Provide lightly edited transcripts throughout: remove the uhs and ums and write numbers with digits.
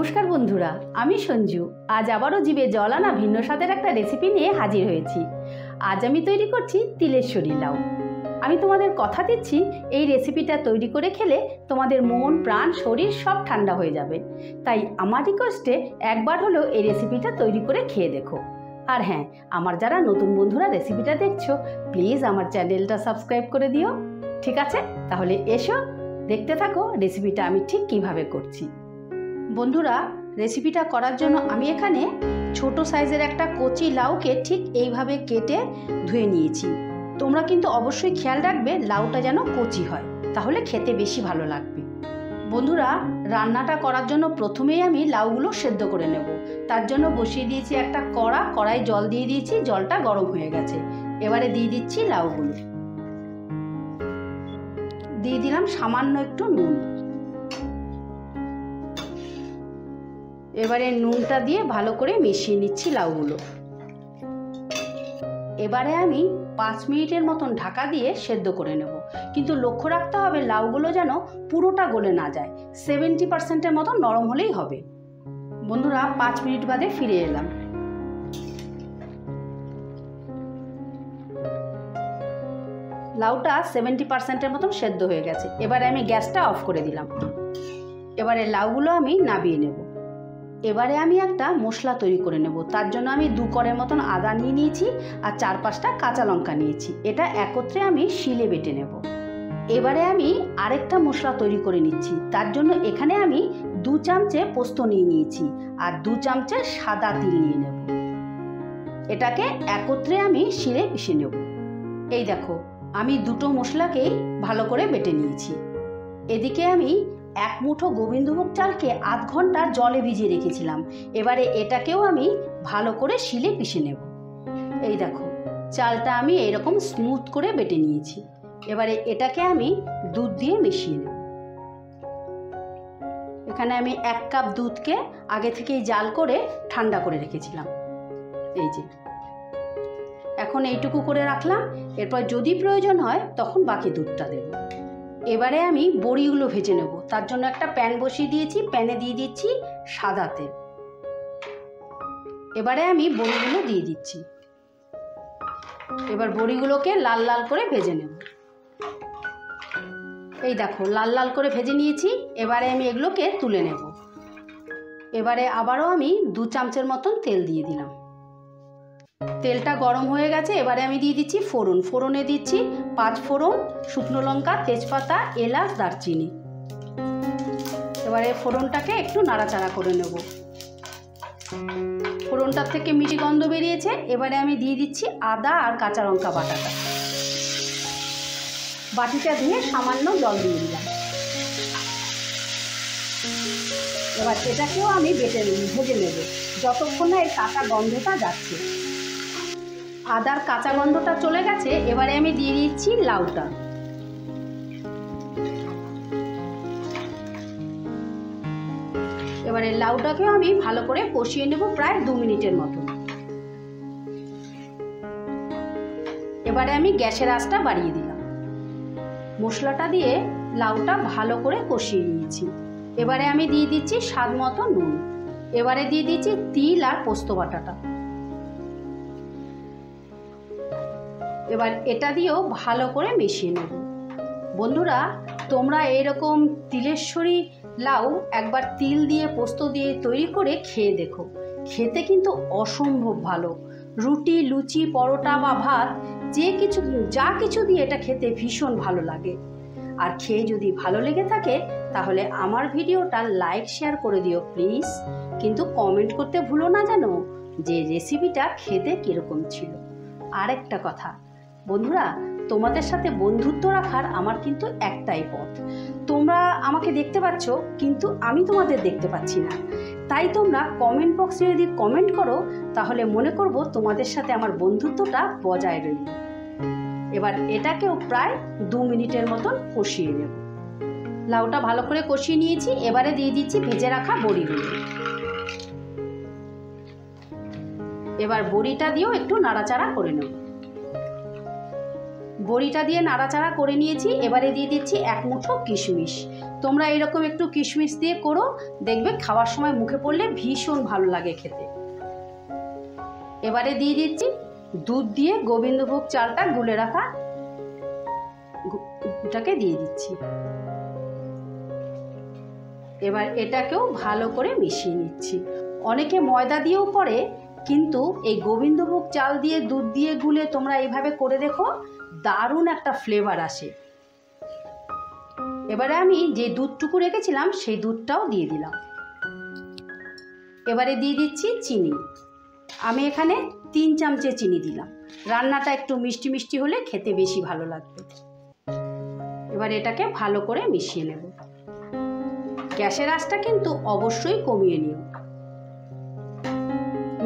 নমস্কার বন্ধুরা, আমি সঞ্জু। আজ আবারও জিভে জল আনা ভিন্ন স্বাদের একটা রেসিপি নিয়ে হাজির হয়েছি। আজ আমি তৈরি করছি তিলেশ্বরী লাউ। আমি তোমাদের কথা দিচ্ছি, এই রেসিপিটা তৈরি করে খেলে তোমাদের মন প্রাণ শরীর সব ঠান্ডা হয়ে যাবে। তাই আমার রিকোয়েস্টে একবার হলেও এই রেসিপিটা তৈরি করে খেয়ে দেখো। আর হ্যাঁ, আমার যারা নতুন বন্ধুরা রেসিপিটা দেখছো, প্লিজ আমার চ্যানেলটা সাবস্ক্রাইব করে দিও। ঠিক আছে, তাহলে এসো দেখতে থাকো রেসিপিটা আমি ঠিক কিভাবে করছি। বন্ধুরা, রেসিপিটা করার জন্য আমি এখানে ছোট সাইজের একটা কচি লাউকে ঠিক এইভাবে কেটে ধুয়ে নিয়েছি। তোমরা কিন্তু অবশ্যই খেয়াল রাখবে লাউটা যেন কচি হয়, তাহলে খেতে বেশি ভালো লাগবে। বন্ধুরা, রান্নাটা করার জন্য প্রথমেই আমি লাউগুলো সেদ্ধ করে নেব। তার জন্য বসিয়ে দিয়েছি একটা কড়াই জল দিয়ে দিয়েছি, জলটা গরম হয়ে গেছে। এবারে দিয়ে দিচ্ছি লাউগুলো, দিয়ে দিলাম সামান্য একটু নুন। এবারে নুনটা দিয়ে ভালো করে মিশিয়ে নিচ্ছি লাউগুলো। এবারে আমি 5 মিনিটের মতন ঢাকা দিয়ে সেদ্ধ করে নেব। কিন্তু লক্ষ্য রাখতে হবে লাউগুলো যেন পুরোটা গলে না যায়, 70%-এর মতো নরম হলেই হবে। বন্ধুরা, 5 মিনিট বাদে ফিরে এলাম। লাউটা 70%-এর মতন সেদ্ধ হয়ে গেছে। এবারে আমি গ্যাসটা অফ করে দিলাম। এবারে লাউগুলো আমি নামিয়ে নেব। এবারে আমি একটা মশলা তৈরি করে নেব। তার জন্য আমি 2 কোয়ার মতন আদা নিয়ে নিয়েছি আর 4-5টা কাঁচা লঙ্কা নিয়েছি। এটা একত্রে আমি শিলে বেটে নেব। এবারে আমি আরেকটা মশলা তৈরি করে নিচ্ছি। তার জন্য এখানে আমি 2 চামচে পোস্ত নিয়ে নিয়েছি আর 2 চামচে সাদা তিল নিয়ে নেব। এটাকে একত্রে আমি শিলে পিষে নেব। এই দেখো, আমি দুটো মশলাকেই ভালো করে বেটে নিয়েছি। এদিকে আমি 1 মুঠো গোবিন্দভোগ চালকে আধ ঘন্টা জলে ভিজিয়ে রেখেছিলাম। এবারে এটাকেও আমি ভালো করে শিলে পিষে নেব। এই দেখো, চালটা আমি এইরকম স্মুথ করে বেটে নিয়েছি। এবারে এটাকে আমি দুধ দিয়ে মিশিয়ে নেব। এখানে আমি 1 কাপ দুধকে আগে থেকেই জাল করে ঠান্ডা করে রেখেছিলাম। এই যে, এখন এইটুকু করে রাখলাম। এরপর যদি প্রয়োজন হয় তখন বাকি দুধটা দেব। এবারে আমি বড়িগুলো ভেজে নেব। তার জন্য একটা প্যান বসিয়ে দিয়েছি। প্যানে দিয়ে দিচ্ছি সাদা তেল। এবারে আমি বড়িগুলো দিয়ে দিচ্ছি। এবার বড়িগুলোকে লাল লাল করে ভেজে নেব। এই দেখো, লাল লাল করে ভেজে নিয়েছি। এবারে আমি এগুলোকে তুলে নেব। এবারে আবারও আমি 2 চামচের মতন তেল দিয়ে দিলাম। তেলটা গরম হয়ে গেছে। এবারে আমি দিয়ে দিচ্ছি ফোড়ন। ফোড়নে দিচ্ছি 5 ফোড়ন, শুকনো লঙ্কা, তেজপাতা, এলাচ, দারচিনি। এবারে ফোড়নটাকে একটু নাড়াচাড়া করে নেব। ফোড়নটার থেকে মিষ্টি গন্ধ বেরিয়েছে। এবারে আমি দিয়ে দিচ্ছি আদা আর কাঁচা লঙ্কা বাটাটা। বাটিটা ধুয়ে সামান্য জল দিয়ে দিলাম। এবার এটাকেও আমি ভেজে নেব যতক্ষণ না এর কাঁচা গন্ধটা যাচ্ছে। আদার কাঁচা গন্ধটা চলে গেছে। এবারে আমি দিয়ে দিচ্ছি লাউটা। এবারে লাউটাকেও আমি ভালো করে কষিয়ে নেব প্রায় 2 মিনিটের মতো। এবারে আমি গ্যাসের আঁচটা বাড়িয়ে দিলাম। মশলাটা দিয়ে লাউটা ভালো করে কষিয়ে নিয়েছি। এবারে আমি দিয়ে দিচ্ছি স্বাদ মতো নুন। এবারে দিয়ে দিচ্ছি তিল আর পোস্ত বাটাটা। এবার এটা দিয়েও ভালো করে মিশিয়ে নেব। বন্ধুরা, তোমরা এরকম তিলেশ্বরী লাউ একবার তিল দিয়ে পোস্ত দিয়ে তৈরি করে খেয়ে দেখো। খেতে কিন্তু অসম্ভব ভালো। রুটি, লুচি, পরোটা বা ভাত যা কিছু দিয়ে এটা খেতে ভীষণ ভালো লাগে। আর খেয়ে যদি ভালো লেগে থাকে তাহলে আমার ভিডিওটা লাইক শেয়ার করে দিও প্লিজ। কিন্তু কমেন্ট করতে ভুলো না যেন যে রেসিপিটা খেতে কীরকম ছিল। আর একটা কথা বন্ধুরা, তোমাদের সাথে বন্ধুত্ব রাখার আমার কিন্তু একটাই পথ। তোমরা আমাকে দেখতে পাচ্ছ, কিন্তু আমি তোমাদের দেখতে পাচ্ছি না। তাই তোমরা কমেন্ট বক্সে যদি কমেন্ট করো তাহলে মনে করব তোমাদের সাথে আমার বন্ধুত্বটা বজায় রইল। এবার এটাকেও প্রায় 2 মিনিটের মতন কষিয়ে নেব। লাউটা ভালো করে কষিয়ে নিয়েছি। এবারে দিয়ে দিচ্ছি ভেজে রাখা বড়িগুলো। এবার বড়িটা দিয়েও একটু নাড়াচাড়া করে নেব। বড়িটা দিয়ে নাড়াচাড়া করে নিয়েছি। এবারে দিয়ে দিচ্ছি 1 মুঠো কিশমিশ। তোমরা এরকম একটু কিশমিশ দিয়ে করো, দেখবে খাওয়ার সময় মুখে পড়লে ভীষণ ভালো লাগে খেতে। এবারে দিয়ে দিচ্ছি দুধ দিয়ে গোবিন্দভোগ চালটা গুলে রাখা এটাকে দিয়ে দিচ্ছি। এবার এটাকেও ভালো করে মিশিয়ে নিচ্ছি। অনেকে ময়দা দিয়েও করে, কিন্তু এই গোবিন্দভোগ চাল দিয়ে দুধ দিয়ে গুলে তোমরা এইভাবে করে দেখো, দারুণ একটা ফ্লেভার আসে। এবারে আমি যে দুধটুকু রেখেছিলাম সেই দুধটাও দিয়ে দিলাম। এবারে দিয়ে দিচ্ছি চিনি। আমি এখানে 3 চামচে চিনি দিলাম। রান্নাটা একটু মিষ্টি মিষ্টি হলে খেতে বেশি ভালো লাগবে। এবার এটাকে ভালো করে মিশিয়ে নেব। গ্যাসের আঁচটা কিন্তু অবশ্যই কমিয়ে নিও।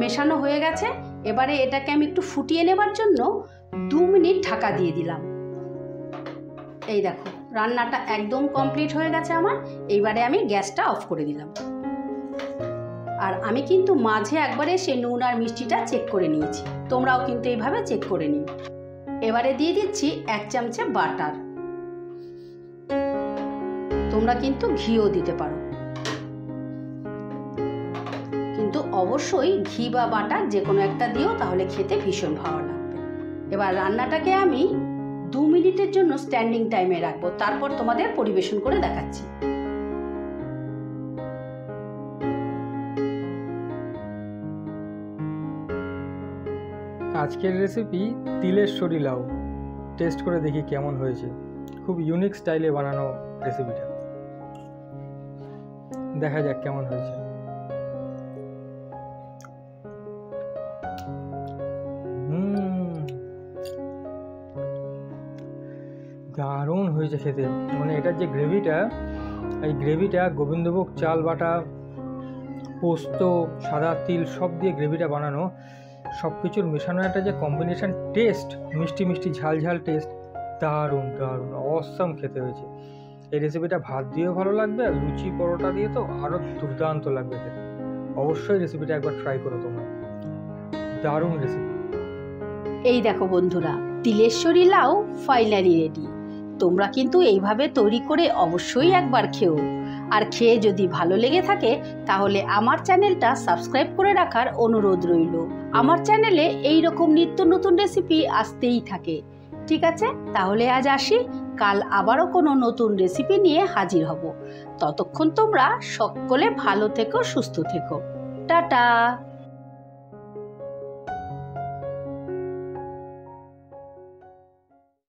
মেশানো হয়ে গেছে। এবারে এটাকে আমি একটু ফুটিয়ে নেবার জন্য 2 মিনিট ঢাকা দিয়ে দিলাম। এই দেখো রান্নাটা একদম কমপ্লিট হয়ে গেছে আমার। এইবারে আমি গ্যাসটা অফ করে দিলাম। আর আমি কিন্তু মাঝে একবারে সেই নুন আর মিষ্টিটা চেক করে নিয়েছি, তোমরাও কিন্তু এইভাবে চেক করে নিও। এবারে দিয়ে দিচ্ছি 1 চামচে বাটার। তোমরা কিন্তু ঘিও দিতে পারো, কিন্তু অবশ্যই ঘি বা বাটার যে কোনো একটা দিও, তাহলে খেতে ভীষণ ভালো লাগবে। এবার রান্নাটাকে আমি 2 মিনিটের জন্য স্ট্যান্ডিং টাইমে রাখবো, তারপর তোমাদের পরিবেশন করে দেখাচ্ছি। আজকের রেসিপি তিলেশ্বরী লাউ। টেস্ট করে দেখি কেমন হয়েছে। খুব ইউনিক স্টাইলে বানানো রেসিপিটা, দেখা যাক কেমন হয়েছে। দারুণ হয়েছে খেতে। মানে এটার যে গ্রেভিটা, এই গ্রেভিটা গোবিন্দভোগ চাল বাটা, পোস্ত, সাদা তিল সব দিয়ে গ্রেভিটা বানানো, সব কিছুর মেশানো একটা যে কম্বিনেশন টেস্ট, মিষ্টি মিষ্টি ঝাল ঝাল টেস্ট, দারুণ দারুণ অসাম খেতে হয়েছে। এই রেসিপিটা ভাত দিয়েও ভালো লাগবে, আর লুচি পরোটা দিয়ে তো আরও দুর্দান্ত লাগবে খেতে। অবশ্যই রেসিপিটা একবার ট্রাই করো তোমরা, দারুণ রেসিপি। এই দেখো বন্ধুরা, তিলেশ্বরী লাউ ফাইনালি রেডি। তোমরা কিন্তু এইভাবে তৈরি করে অবশ্যই একবার খেও। আর খেয়ে যদি ভালো লেগে থাকে তাহলে আমার চ্যানেলটা সাবস্ক্রাইব করে রাখার অনুরোধ রইল। আমার চ্যানেলে এই রকম নিত্য নতুন রেসিপি আসতেই থাকে। ঠিক আছে, তাহলে আজ আসি। কাল আবারও কোনো নতুন রেসিপি নিয়ে হাজির হব। ততক্ষণ তোমরা সকলে ভালো থেকো, সুস্থ থেকো। টাটা।